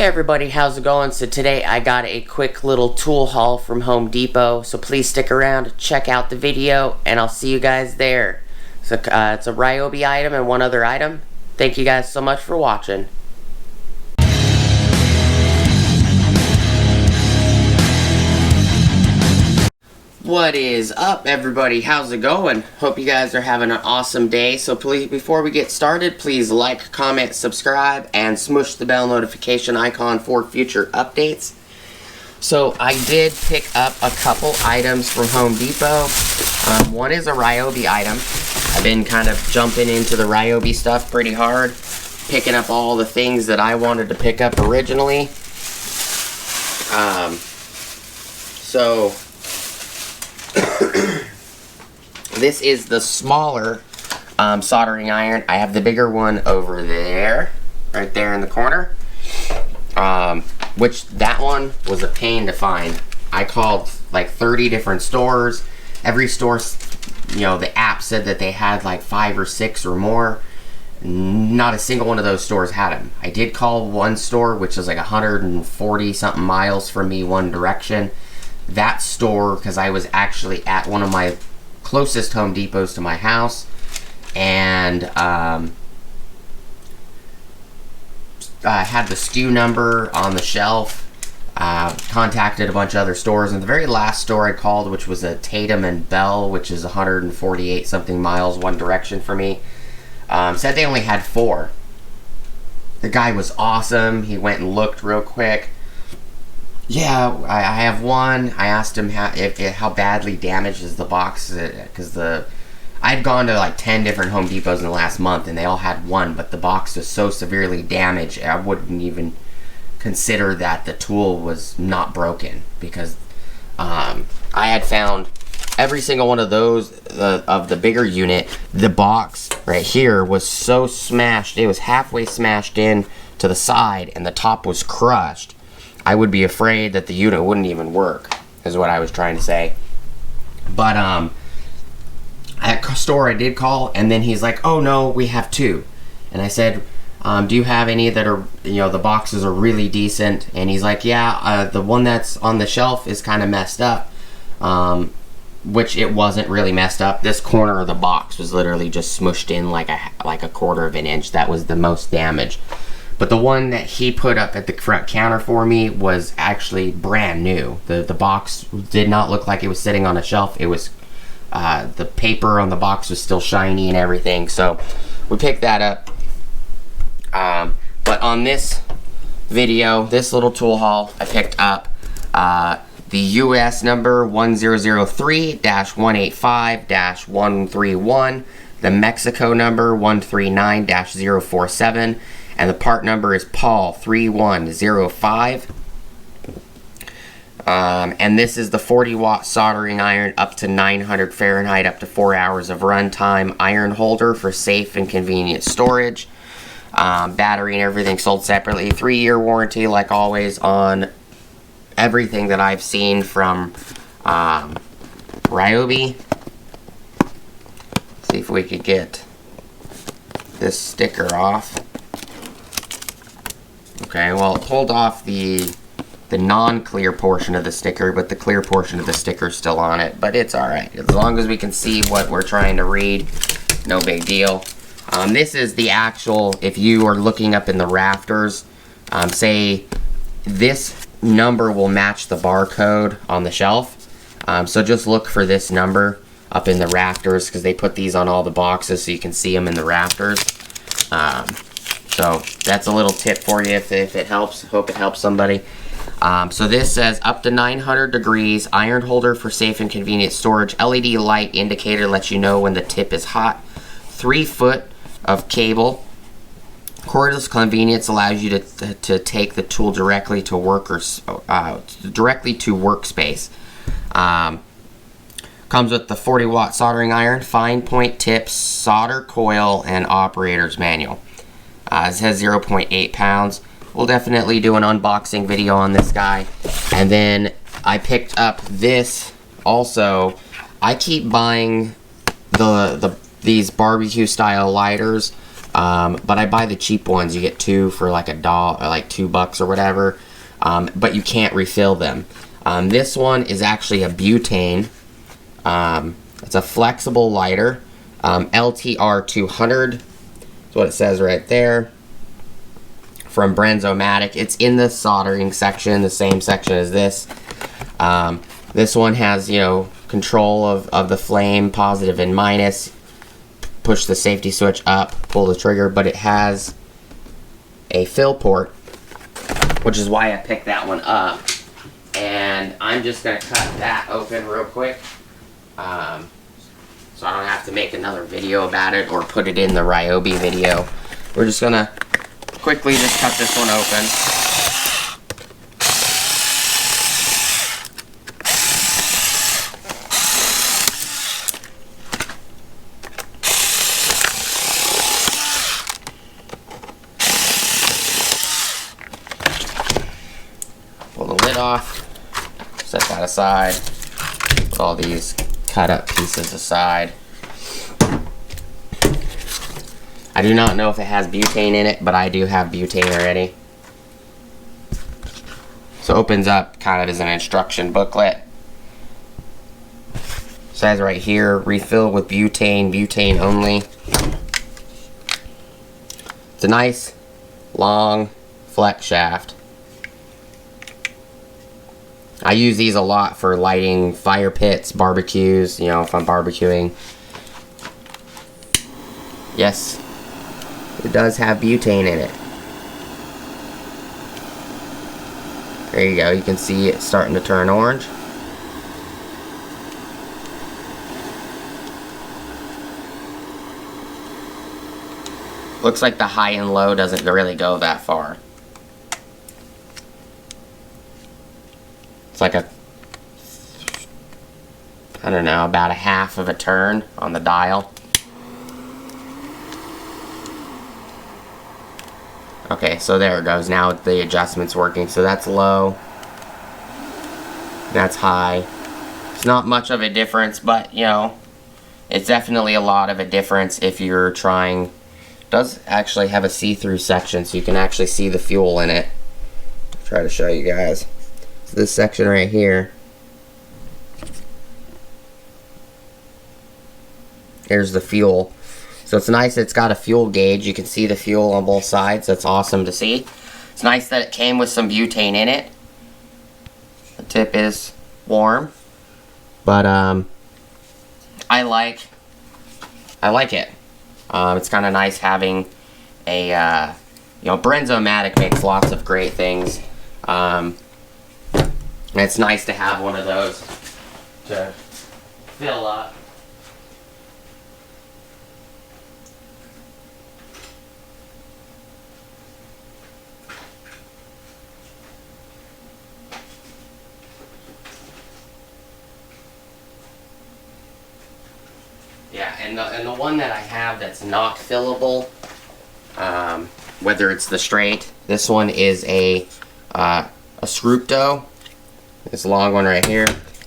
Hey everybody, how's it going? So today I got a quick little tool haul from Home Depot, so please stick around, check out the video, and I'll see you guys there. So it's a Ryobi item and one other item. Thank you guys so much for watching. What is up everybody, how's it going? Hope you guys are having an awesome day. So please, before we get started, please like, comment, subscribe, and smush the bell notification icon for future updates. So I did pick up a couple items from Home Depot. One is a Ryobi item. I've been kind of jumping into the Ryobi stuff pretty hard, picking up all the things that I wanted to pick up originally. This is the smaller soldering iron. I have the bigger one over there, right there in the corner. Which that one was a pain to find. I called like 30 different stores. Every store, you know, the app said that they had like 5 or 6 or more. Not a single one of those stores had them. I did call one store, which is like 140 something miles from me one direction. That store, because I was actually at one of my closest Home Depots to my house, and I had the SKU number on the shelf, contacted a bunch of other stores, and the very last store I called, which was a Tatum and Bell, which is 148 something miles one direction for me, said they only had 4. The guy was awesome. He went and looked real quick. Yeah, I have one. I asked him how badly damaged is the box, because I'd gone to like 10 different Home Depots in the last month, and they all had one, but the box was so severely damaged, I wouldn't even consider that the tool was not broken, because I had found every single one of those, of the bigger unit, the box right here was so smashed, it was halfway smashed in to the side, and the top was crushed. I would be afraid that the unit wouldn't even work, is what I was trying to say. But at the store I did call, and then he's like, oh no, we have 2. And I said, do you have any that are, you know, the boxes are really decent? And he's like, yeah, the one that's on the shelf is kind of messed up. Which it wasn't really messed up. This corner of the box was literally just smushed in like a 1/4 of an inch. That was the most damage. But the one that he put up at the front counter for me was actually brand new. The box did not look like it was sitting on a shelf. It was, the paper on the box was still shiny and everything. So we picked that up. But on this video, this little tool haul, I picked up the US number 1003-185-131, the Mexico number 139-047, and the part number is Paul 3105. And this is the 40-watt soldering iron, up to 900 Fahrenheit, up to 4 hours of runtime, iron holder for safe and convenient storage. Battery and everything sold separately. 3-year warranty, like always, on everything that I've seen from Ryobi. See if we could get this sticker off. Okay, well, it pulled off the non-clear portion of the sticker, but the clear portion of the sticker is still on it. But it's alright. As long as we can see what we're trying to read, no big deal. This is the actual, if you are looking up in the rafters, say this number will match the barcode on the shelf. So just look for this number up in the rafters, because they put these on all the boxes so you can see them in the rafters. So that's a little tip for you if it helps. Hope it helps somebody. So this says up to 900 degrees, iron holder for safe and convenient storage, LED light indicator lets you know when the tip is hot, 3 foot of cable. Cordless convenience allows you to take the tool directly to directly to workspace. Comes with the 40-watt soldering iron, fine point tips, solder coil, and operator's manual. It says 0.8 pounds. We'll definitely do an unboxing video on this guy. And then I picked up this also. I keep buying these barbecue style lighters but I buy the cheap ones. You get 2 for like $1 or like $2 or whatever, but you can't refill them. This one is actually a butane. It's a flexible lighter, LTR 200 is what it says right there, from Benzomatic. It's in the soldering section, the same section as this. This one has, you know, control of the flame, positive and minus. Push the safety switch up, pull the trigger, but it has a fill port, which is why I picked that one up. And I'm just going to cut that open real quick, so I don't have to make another video about it or put it in the Ryobi video. We're just going to quickly just cut this one open. Pull the lid off, set that aside, put all these cut up pieces aside. I do not know if it has butane in it, but I do have butane already. So it opens up kind of as an instruction booklet. It says right here, refill with butane, butane only. It's a nice long flex shaft. I use these a lot for lighting fire pits, barbecues, you know, if I'm barbecuing. Yes, it does have butane in it. There you go, you can see it starting to turn orange. Looks like the high and low doesn't really go that far. It's like a, I don't know, about a half of a turn on the dial. Okay, so there it goes. Now the adjustment's working. So that's low. That's high. It's not much of a difference, but, you know, it's definitely a lot of a difference if you're trying. It does actually have a see-through section, so you can actually see the fuel in it. I'll try to show you guys. So this section right here. Here's the fuel. So it's nice it's got a fuel gauge. You can see the fuel on both sides. That's awesome to see. It's nice that it came with some butane in it. The tip is warm. But I like it. It's kind of nice having a you know, Benzomatic makes lots of great things. And it's nice to have one of those to fill up. Yeah, and the one that I have that's not fillable, whether it's the straight, this one is a Scrupto, this long one right here.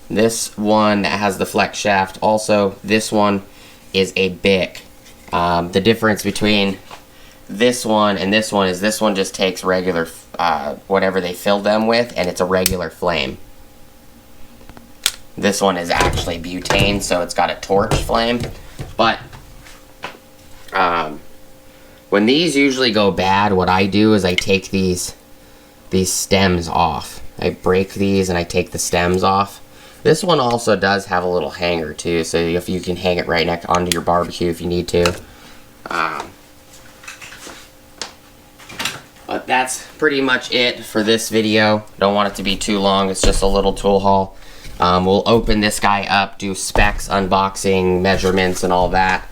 This one that has the flex shaft, also this one is a Bic. The difference between this one and this one is this one just takes regular, whatever they fill them with, and it's a regular flame. This one is actually butane, so it's got a torch flame. But when these usually go bad, what I do is I take these stems off. I break these and I take the stems off. This one also does have a little hanger too, so if you can hang it right next onto your barbecue if you need to. But that's pretty much it for this video. Don't want it to be too long. It's just a little tool haul. We'll open this guy up, do specs, unboxing, measurements, and all that.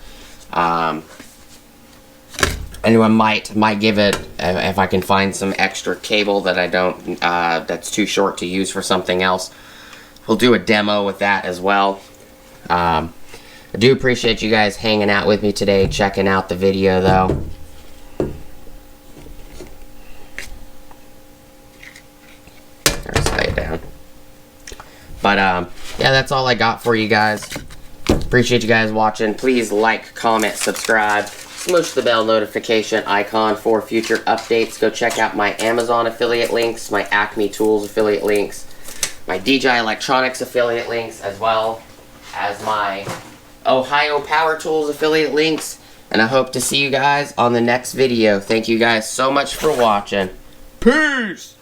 Anyone might give it, if I can find some extra cable that I don't, that's too short to use for something else. We'll do a demo with that as well. I do appreciate you guys hanging out with me today, checking out the video though. Let's lay it down. But yeah, that's all I got for you guys. Appreciate you guys watching. Please like, comment, subscribe. smush the bell notification icon for future updates. Go check out my Amazon affiliate links, my Acme Tools affiliate links, my DJI Electronics affiliate links, as well as my Ohio Power Tools affiliate links. And I hope to see you guys on the next video. Thank you guys so much for watching. Peace!